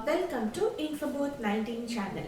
Welcome to Infobooth 19 channel.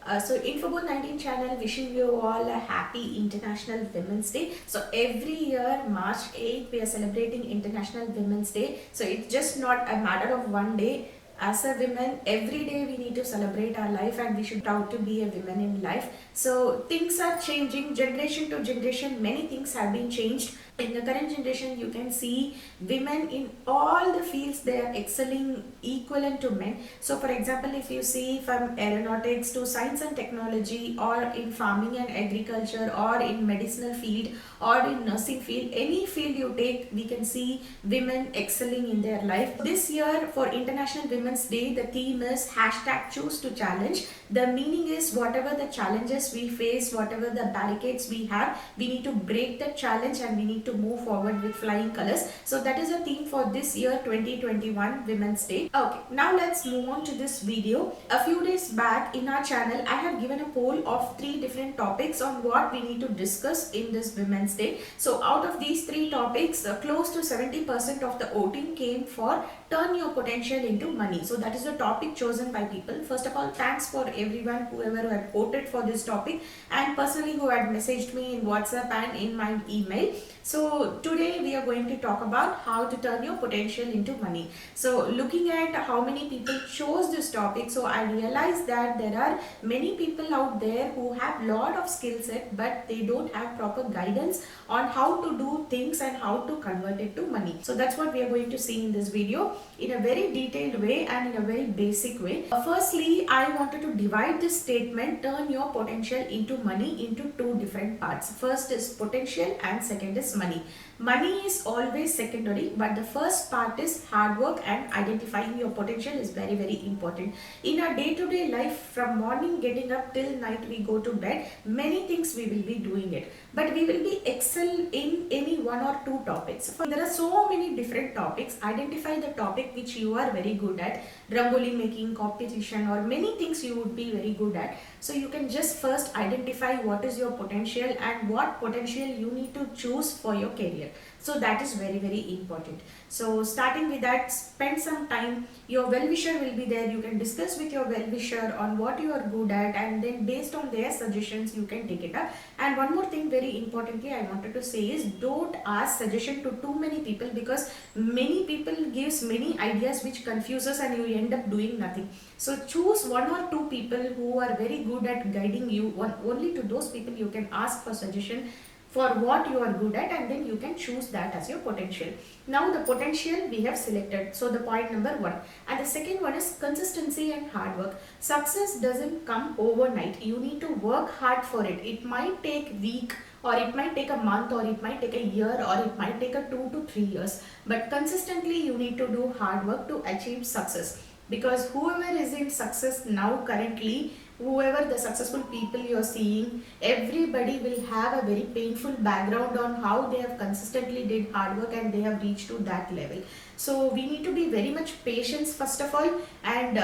Infobooth 19 channel wishing you all a happy International Women's Day. So every year March 8th we are celebrating International Women's Day. So it's just not a matter of one day. As a woman, every day we need to celebrate our life and we should be proud to be a woman in life. So things are changing generation to generation. Many things have been changed. In the current generation, you can see women in all the fields, they are excelling equivalent to men. So for example, if you see from aeronautics to science and technology, or in farming and agriculture, or in medicinal field, or in nursing field, any field you take, we can see women excelling in their life. This year for International Women's Day, the theme is hashtag choose to challenge. The meaning is whatever the challenges we face, whatever the barricades we have, we need to break the challenge and we need to move forward with flying colors. So that is a theme for this year 2021 Women's Day. Okay, now let's move on to this video. A few days back in our channel, I have given a poll of 3 different topics on what we need to discuss in this Women's Day. So out of these 3 topics, close to 70% of the voting came for turn your potential into money. So that is the topic chosen by people. First of all, thanks for everyone whoever had voted for this topic, and personally who had messaged me in WhatsApp and in my email. So today we are going to talk about how to turn your potential into money. So looking at how many people chose this topic, so I realized that there are many people out there who have lot of skill set, but they don't have proper guidance on how to do things and how to convert it to money. So that's what we are going to see in this video in a very detailed way and in a very basic way. Firstly, I wanted to divide this statement, turn your potential into money, into 2 different parts. First is potential and second is money. Money is always secondary, but the first part is hard work and identifying your potential is very, very important. In our day-to-day life, from morning getting up till night we go to bed, many things we will be doing it, but we will be excel in any 1 or 2 topics. There are so many different topics. Identify the topic which you are very good at, rangoli making, competition, or many things you would be very good at. So you can just first identify what is your potential and what potential you need to choose for your career. So that is very, very important. So starting with that, spend some time. Your well-wisher will be there. You can discuss with your well-wisher on what you are good at, and then based on their suggestions you can take it up. And one more thing very importantly I wanted to say is, don't ask suggestion to too many people, because many people gives many ideas which confuses and you end up doing nothing. So choose 1 or 2 people who are very good at guiding you. Only to those people you can ask for suggestion for what you are good at, and then you can choose that as your potential. Now the potential we have selected, so the point number 1, and the second one is consistency and hard work. Success doesn't come overnight. You need to work hard for it. It might take week, or it might take a month, or it might take a year, or it might take a 2 to 3 years, but consistently you need to do hard work to achieve success. Because whoever is in success now currently, whoever the successful people you are seeing, everybody will have a very painful background on how they have consistently did hard work and they have reached to that level. So we need to be very much patient first of all, and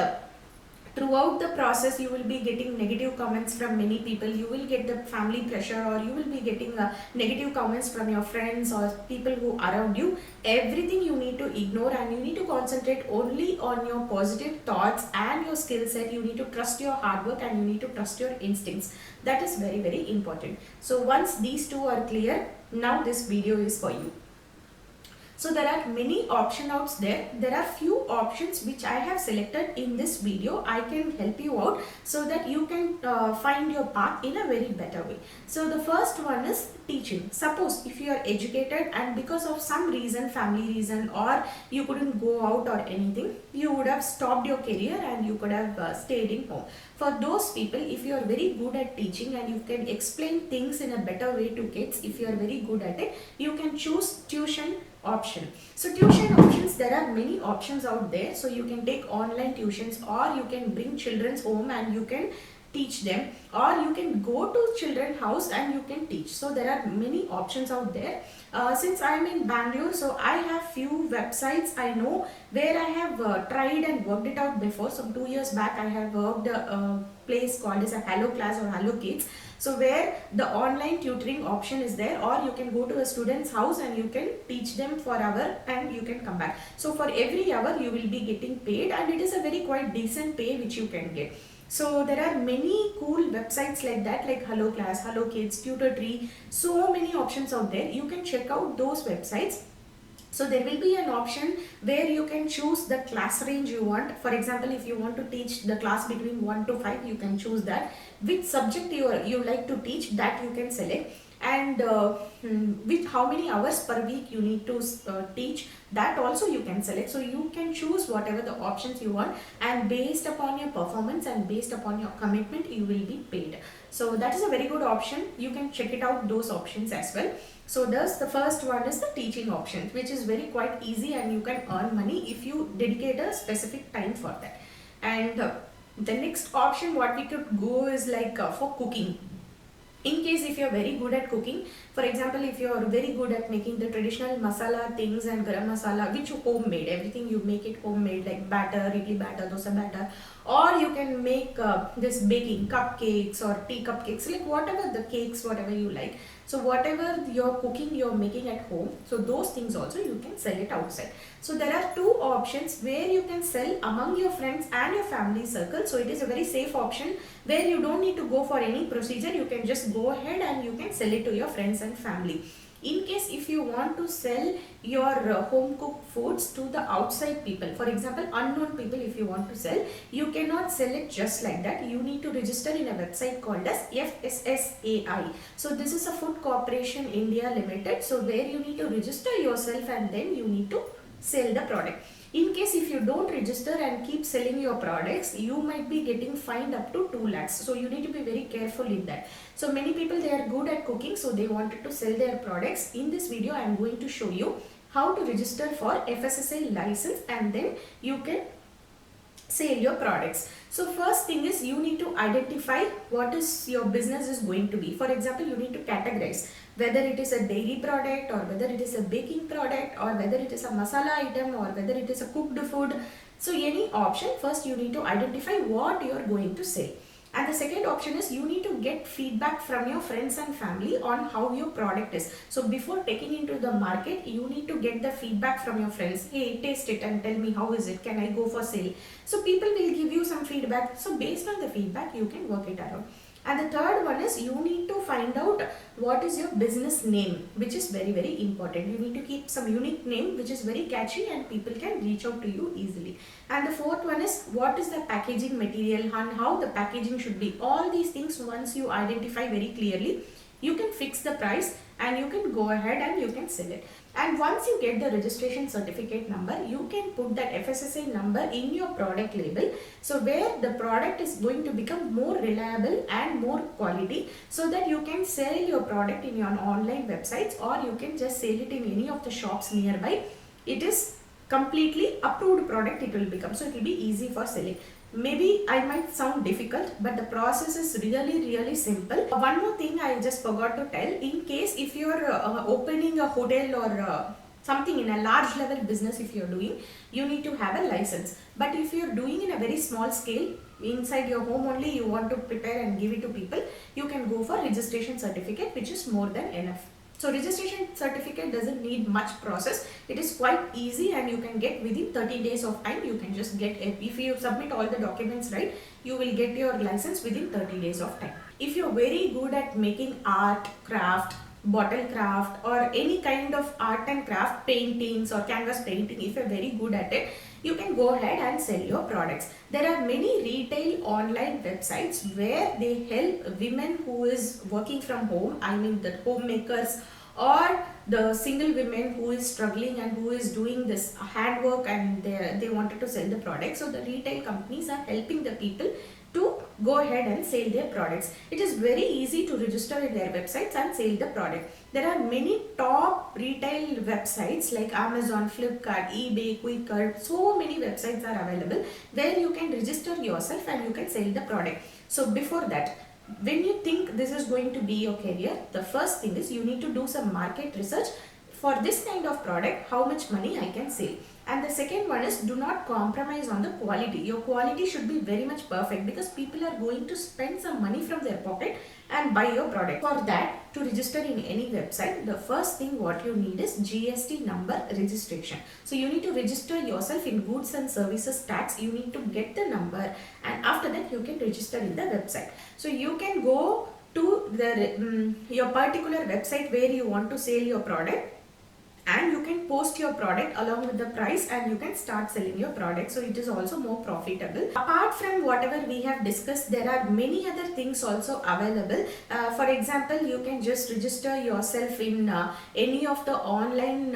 throughout the process you will be getting negative comments from many people. You will get the family pressure, or you will be getting negative comments from your friends or people who are around you. Everything you need to ignore, and you need to concentrate only on your positive thoughts and your skill set. You need to trust your hard work and you need to trust your instincts. That is very, very important. So once these 2 are clear, now this video is for you. So there are many options out there. There are few options which I have selected in this video. I can help you out so that you can find your path in a very better way. So the first one is teaching. Suppose if you are educated and because of some reason, family reason, or you couldn't go out or anything, you would have stopped your career and you could have stayed in home. For those people, if you are very good at teaching and you can explain things in a better way to kids, if you are very good at it, you can choose tuition option. So tuition options, there are many options out there. So you can take online tuitions, or you can bring children's home and you can teach them, or you can go to children house and you can teach. So there are many options out there. Since I am in Bangalore, so I have few websites I know where I have tried and worked it out before. So 2 years back I have worked a place called as a Hello Class or Hello Kids. So where the online tutoring option is there, or you can go to a student's house and you can teach them for an hour and you can come back. So for every hour you will be getting paid, and it is a very quite decent pay which you can get. So there are many cool websites like that, like Hello Class, Hello Kids, Tutor Tree, so many options out there. You can check out those websites. So there will be an option where you can choose the class range you want. For example, if you want to teach the class between 1 to 5, you can choose that. Which subject you like to teach, that you can select. And with how many hours per week you need to teach, that also you can select. So you can choose whatever the options you want, and based upon your performance and based upon your commitment, you will be paid. So that is a very good option. You can check it out, those options as well. So thus the first one is the teaching option, which is very quite easy, and you can earn money if you dedicate a specific time for that. And the next option what we could go is like for cooking. In case if you're very good at cooking, for example, if you're very good at making the traditional masala things and garam masala, which you homemade, everything you make it homemade, like batter, idli batter, dosa batter, or you can make this baking cupcakes or tea cupcakes, like whatever the cakes, whatever you like. So whatever you're cooking, you're making at home, so those things also you can sell it outside. So there are two options where you can sell among your friends and your family circle. So it is a very safe option where you don't need to go for any procedure. You can just go ahead and you can sell it to your friends and family. In case if you want to sell your home cooked foods to the outside people, for example unknown people, if you want to sell, you cannot sell it just like that. You need to register in a website called as FSSAI. So this is a Food Corporation India Limited. So where you need to register yourself and then you need to sell the product. In case if you don't register and keep selling your products, you might be getting fined up to 2 lakhs. So you need to be very careful in that. So many people, they are good at cooking, so they wanted to sell their products. In this video I am going to show you how to register for FSSAI license, and then you can sell your products. So first thing is you need to identify what is your business is going to be. For example, you need to categorize whether it is a dairy product or whether it is a baking product or whether it is a masala item or whether it is a cooked food. So any option, first you need to identify what you are going to sell. And the second option is you need to get feedback from your friends and family on how your product is. So before taking into the market, you need to get the feedback from your friends. Hey, taste it and tell me how is it, can I go for sale? So people will give you some feedback. So based on the feedback, you can work it around. And the third one is you need to find out what is your business name, which is very, very important. You need to keep some unique name which is very catchy and people can reach out to you easily. And the fourth one is what is the packaging material and how the packaging should be. All these things once you identify very clearly, you can fix the price and you can go ahead and you can sell it. And once you get the registration certificate number, you can put that FSSAI number in your product label. So where the product is going to become more reliable and more quality, so that you can sell your product in your online websites or you can just sell it in any of the shops nearby. It is completely approved product it will become. So it will be easy for selling. Maybe I might sound difficult, but the process is really simple. One more thing I just forgot to tell. In case if you are opening a hotel or something in a large level business, if you are doing, you need to have a license. But if you are doing in a very small scale, inside your home only, you want to prepare and give it to people, you can go for registration certificate, which is more than enough. So registration certificate doesn't need much process. It is quite easy and you can get within 30 days of time. You can just get it. If you submit all the documents right, you will get your license within 30 days of time. If you're very good at making art, craft, bottle craft or any kind of art and craft, paintings or canvas painting, if you're very good at it, you can go ahead and sell your products. There are many retail online websites where they help women who is working from home, I mean the homemakers or the single women who is struggling and who is doing this handwork and they wanted to sell the product. So the retail companies are helping the people to go ahead and sell their products. It is very easy to register in their websites and sell the product. There are many top retail websites like Amazon, Flipkart, eBay, Quikr. So many websites are available where you can register yourself and you can sell the product. So before that, when you think this is going to be your career, the first thing is you need to do some market research for this kind of product, how much money I can sell. And the second one is, do not compromise on the quality. Your quality should be very much perfect because people are going to spend some money from their pocket and buy your product. For that, to register in any website, the first thing what you need is GST number registration. So you need to register yourself in goods and services tax. You need to get the number, and after that you can register in the website. So you can go to the your particular website where you want to sell your product, and you can post your product along with the price and you can start selling your product. So it is also more profitable. Apart from whatever we have discussed, there are many other things also available. For example, you can just register yourself in any of the online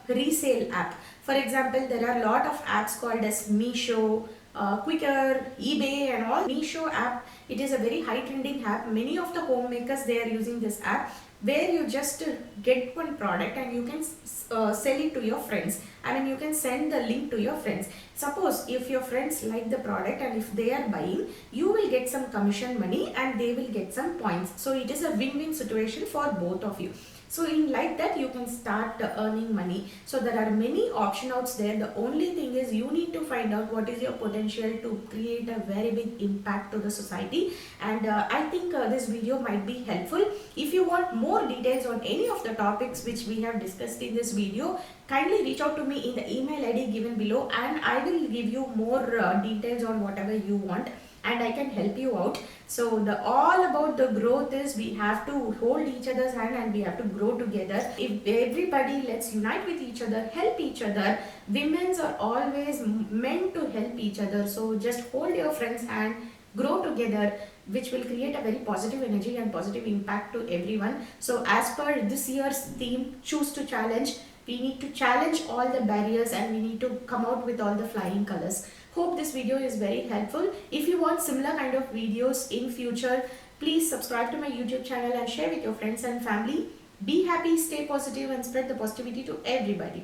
resale app. For example, there are a lot of apps called as Meesho, Quikr, eBay and all. Meesho app, it is a very high trending app. Many of the homemakers, they are using this app, where you just get one product and you can sell it to your friends. I mean, you can send the link to your friends. Suppose if your friends like the product and if they are buying, you will get some commission money and they will get some points. So it is a win-win situation for both of you. So in like that, you can start earning money. So there are many options out there. The only thing is you need to find out what is your potential to create a very big impact to the society. And I think this video might be helpful. If you want more details on any of the topics which we have discussed in this video, kindly reach out to me in the email ID given below, and I will give you more details on whatever you want, and I can help you out. So the all about the growth is we have to hold each other's hand and we have to grow together. If everybody, let's unite with each other, help each other. Women's are always meant to help each other. So just hold your friend's hand, grow together, which will create a very positive energy and positive impact to everyone. So as per this year's theme, choose to challenge, we need to challenge all the barriers and we need to come out with all the flying colors. Hope this video is very helpful. If you want similar kind of videos in future, please subscribe to my YouTube channel and share with your friends and family. Be happy, stay positive and spread the positivity to everybody.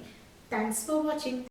Thanks for watching.